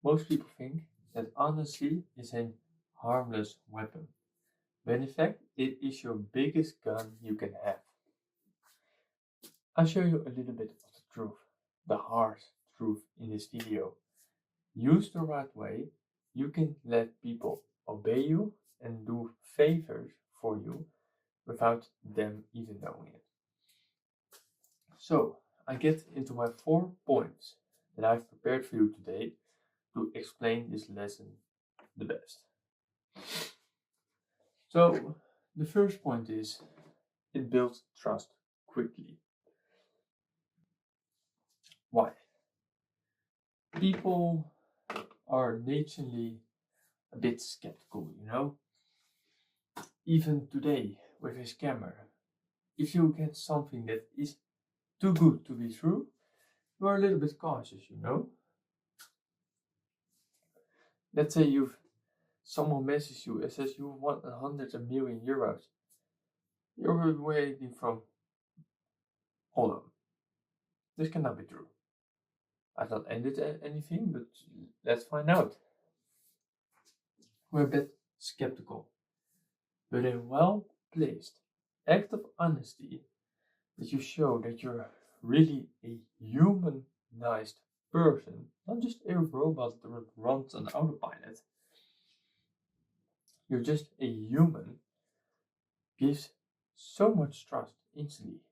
Most people think that honesty is a harmless weapon, when in fact it is your biggest gun you can have. I'll show you a little bit of the truth, the hard truth in this video. Used the right way, you can let people obey you and do favors for you without them even knowing it. So, I get into my 4 points that I've prepared for you today to explain this lesson the best. So, the first point is it builds trust quickly. Why? People are naturally a bit skeptical, Even today, with a scammer, if you get something that is too good to be true, you are a little bit cautious, Let's say someone messages you and says you want 100 million euros. You're waiting from, hold on, this cannot be true. I've not ended anything, but let's find out. We're a bit skeptical, but a well-placed act of honesty that you show that you're really a humanized person, not just a robot that runs on autopilot. You're just a human, gives so much trust instantly.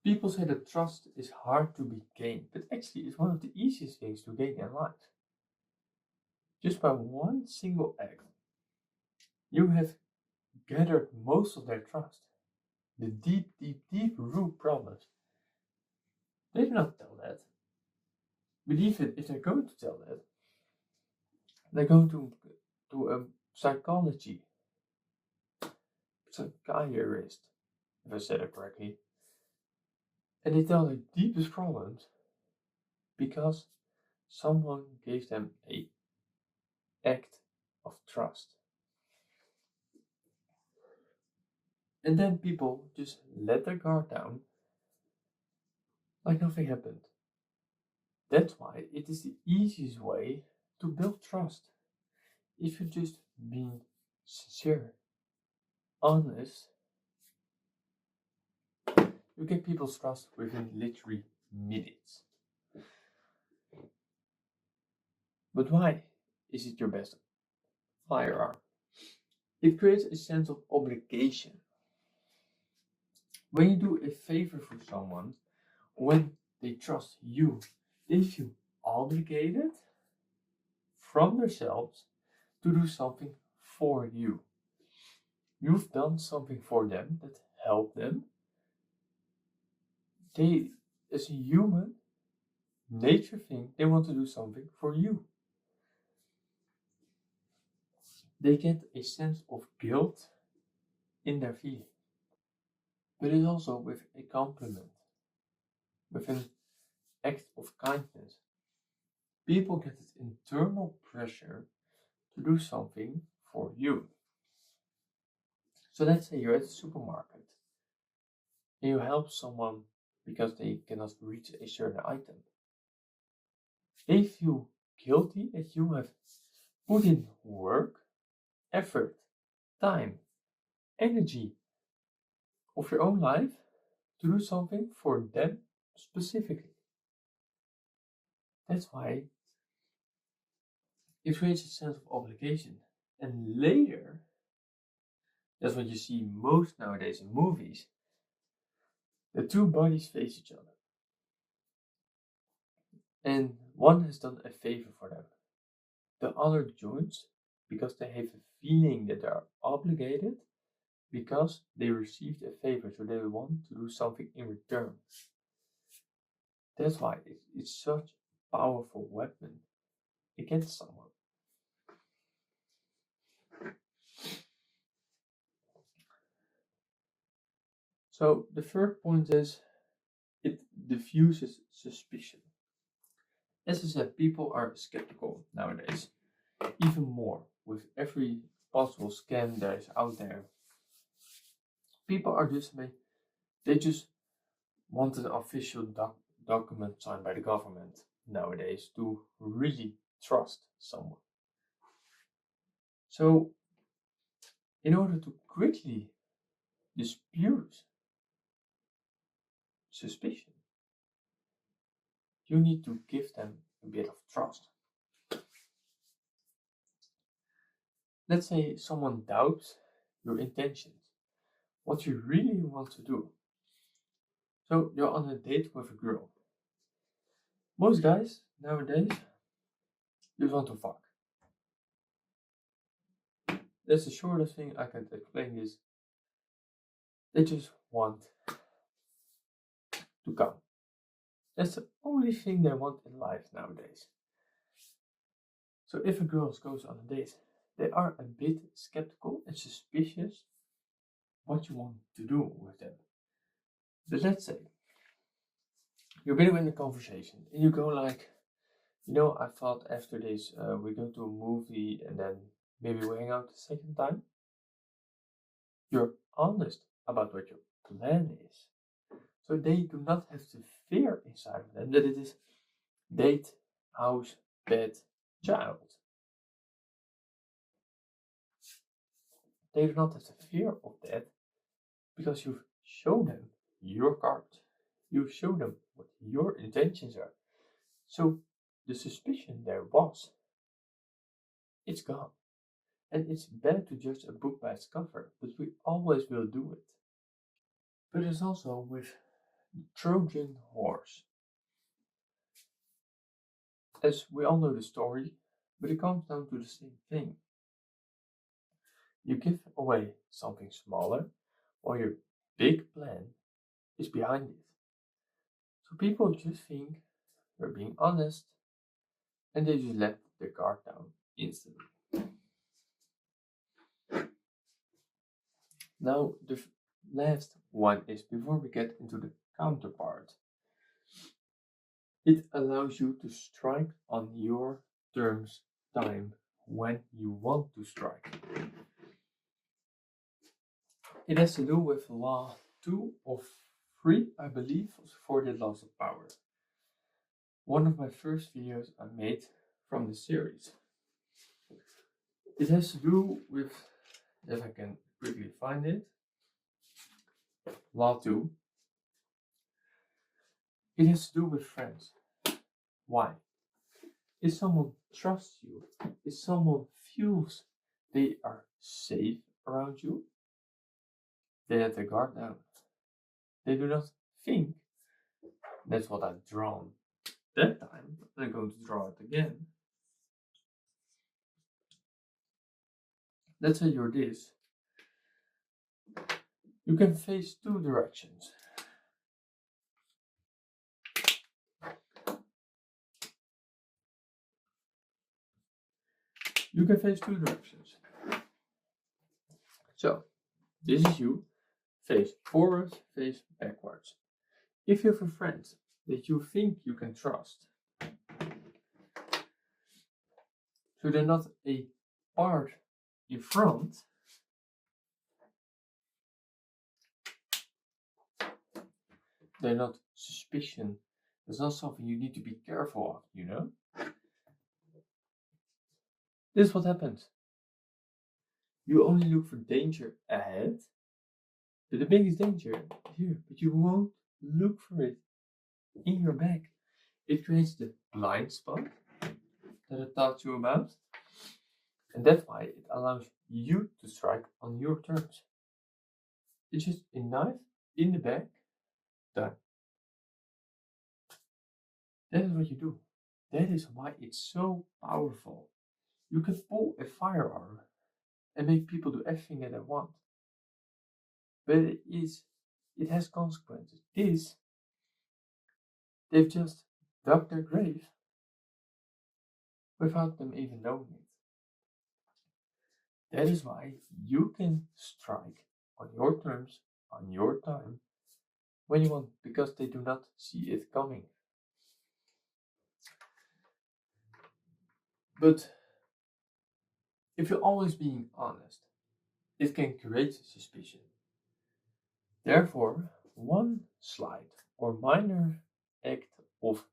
People say that trust is hard to be gained, but actually it's one of the easiest things to gain in life. Just by one single act, you have gathered most of their trust. The deep, deep, deep root problems. They do not tell that. But even if they're going to tell that, they're going to a psychiatrist, if I said it correctly. And they tell their deepest problems because someone gave them an act of trust. And then people just let their guard down like nothing happened. That's why it is the easiest way to build trust. If you just being sincere, honest, you get people's trust within literally minutes. But why is it your best firearm? It creates a sense of obligation. When you do a favor for someone, when they trust you, they feel obligated from themselves to do something for you. You've done something for them that helped them. They, as a human nature thing, they want to do something for you. They get a sense of guilt in their feeling. But it's also with a compliment, with an act of kindness. People get this internal pressure to do something for you. So let's say you're at the supermarket and you help someone because they cannot reach a certain item. They feel guilty that you have put in work, effort, time, energy of your own life to do something for them specifically. That's why it creates a sense of obligation. And later, that's what you see most nowadays in movies, the two bodies face each other. And one has done a favor for them. The other joins because they have a feeling that they are obligated because they received a favor, so they want to do something in return. That's why it's such a powerful weapon against someone. So the third point is it diffuses suspicion. As I said, people are skeptical nowadays, even more with every possible scam that is out there. People are they just want an official document signed by the government. nowadays to really trust someone. So, in order to quickly dispute suspicion, you need to give them a bit of trust. Let's say someone doubts your intentions, what you really want to do. So you're on a date with a girl. Most guys nowadays just want to fuck. That's the shortest thing I can explain this. They just want to come. That's the only thing they want in life nowadays. So if a girl goes on a date, they are a bit skeptical and suspicious what you want to do with them. But let's say you're been in a conversation and you go like, I thought after this we go to a movie and then maybe we hang out the second time. You're honest about what your plan is. So they do not have the fear inside of them that it is date, house, bed, child. They do not have the fear of that because you've shown them your card. You show them what your intentions are. So the suspicion there was, it's gone. And it's bad to judge a book by its cover, but we always will do it. But it's also with Trojan horse. As we all know the story, but it comes down to the same thing. You give away something smaller, while your big plan is behind it. So people just think you're being honest, and they just let the guard down instantly. Now, the last one is before we get into the counterpart. It allows you to strike on your terms, time, when you want to strike. It has to do with law 2 of 3, I believe, for the laws of power. One of my first videos I made from the series. It has to do with, if I can quickly find it, law 2. It has to do with friends. Why? If someone trusts you, if someone feels they are safe around you, they let their guard down. They do not think, that's what I've drawn that time, I'm going to draw it again. Let's say you're this. You can face 2 directions. You can face 2 directions. So, this is you. Face forward, face backwards. If you have a friend that you think you can trust, so they're not a part in front, they're not suspicion. There's not something you need to be careful of, This is what happens. You only look for danger ahead, but the biggest danger is here, but you won't look for it in your back. It creates the blind spot that I talked to you about, and that's why it allows you to strike on your terms. It's just a knife in the back, done. That is what you do. That is why it's so powerful. You can pull a firearm and make people do everything that they want. But it has consequences. They've just dug their grave without them even knowing it. That is why you can strike on your terms, on your time, when you want, because they do not see it coming. But if you're always being honest, it can create suspicion. Therefore, one slight or minor act of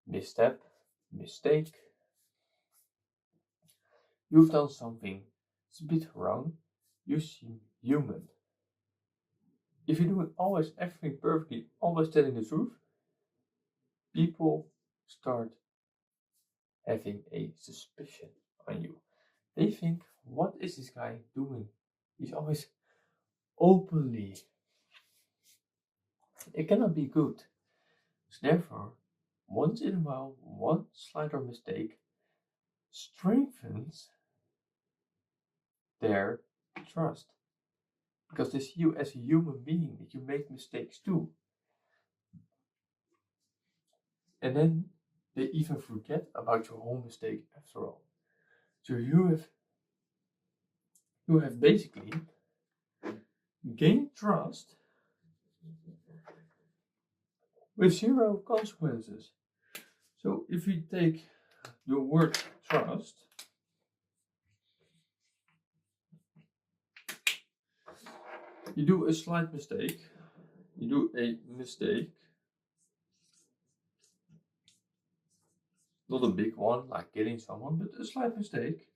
misstep, mistake. You've done something that's a bit wrong. You seem human. If you're doing always everything perfectly, always telling the truth, people start having a suspicion on you. They think, what is this guy doing? He's always openly. It cannot be good. So therefore, once in a while, one slight mistake strengthens their trust. Because they see you as a human being, that you make mistakes too. And then they even forget about your whole mistake after all. So you have basically gained trust with zero consequences. So if we take the word trust, you do a slight mistake, not a big one like killing someone, but a slight mistake.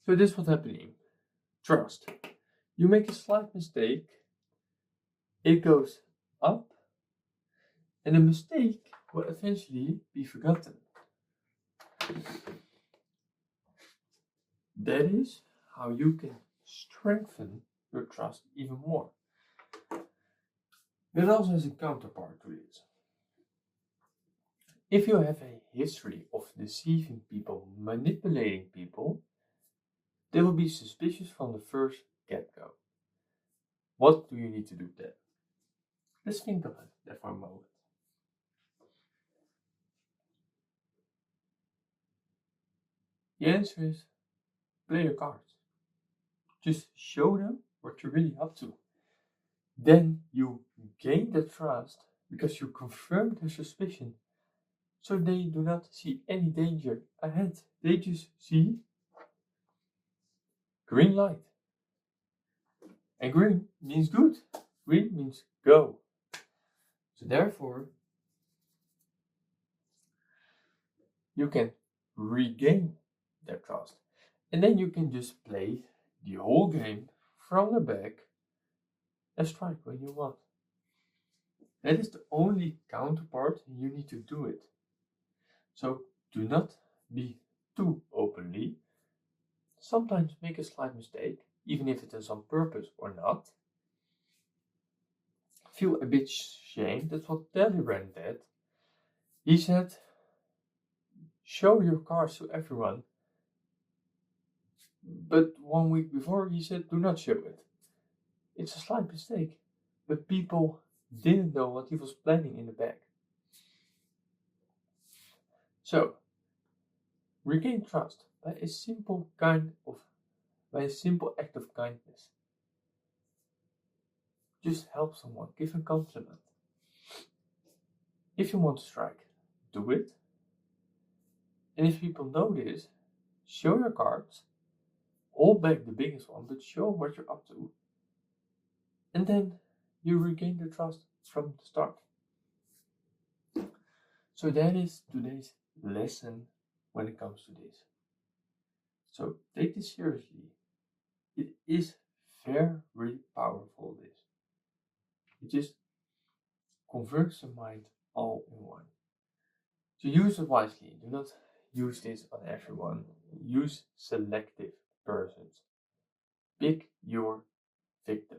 So this is what's happening. Trust. You make a slight mistake, it goes up, and the mistake will eventually be forgotten. That is how you can strengthen your trust even more. But it also has a counterpart to this. If you have a history of deceiving people, manipulating people, they will be suspicious from the first get-go. What do you need to do then? Let's think about that for a moment. The answer is play your cards. Just show them what you're really up to. Then you gain the trust because you confirm their suspicion. So they do not see any danger ahead. They just see green light. And green means good. Green means go. So therefore, you can regain their trust. And then you can just play the whole game from the back and strike when you want. That is the only counterpart, and you need to do it. So do not be too openly. Sometimes make a slight mistake, even if it is on purpose or not. Feel a bit shame. That's what Talleyrand did. He said, show your cards to everyone. But 1 week before he said, do not show it. It's a slight mistake. But people didn't know what he was planning in the back. So, regain trust by a simple act of kindness. Just help someone, give a compliment. If you want to strike, do it. And if people know this, show your cards, hold back the biggest one, but show what you're up to. And then you regain the trust from the start. So that is today's lesson when it comes to this. So take this seriously. It is very powerful, this. It just converts the mind all in one. So use it wisely. Do not use this on everyone. Use selective persons. Pick your victim.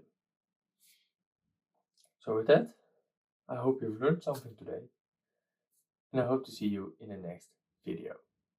So with that, I hope you've learned something today, and I hope to see you in the next video.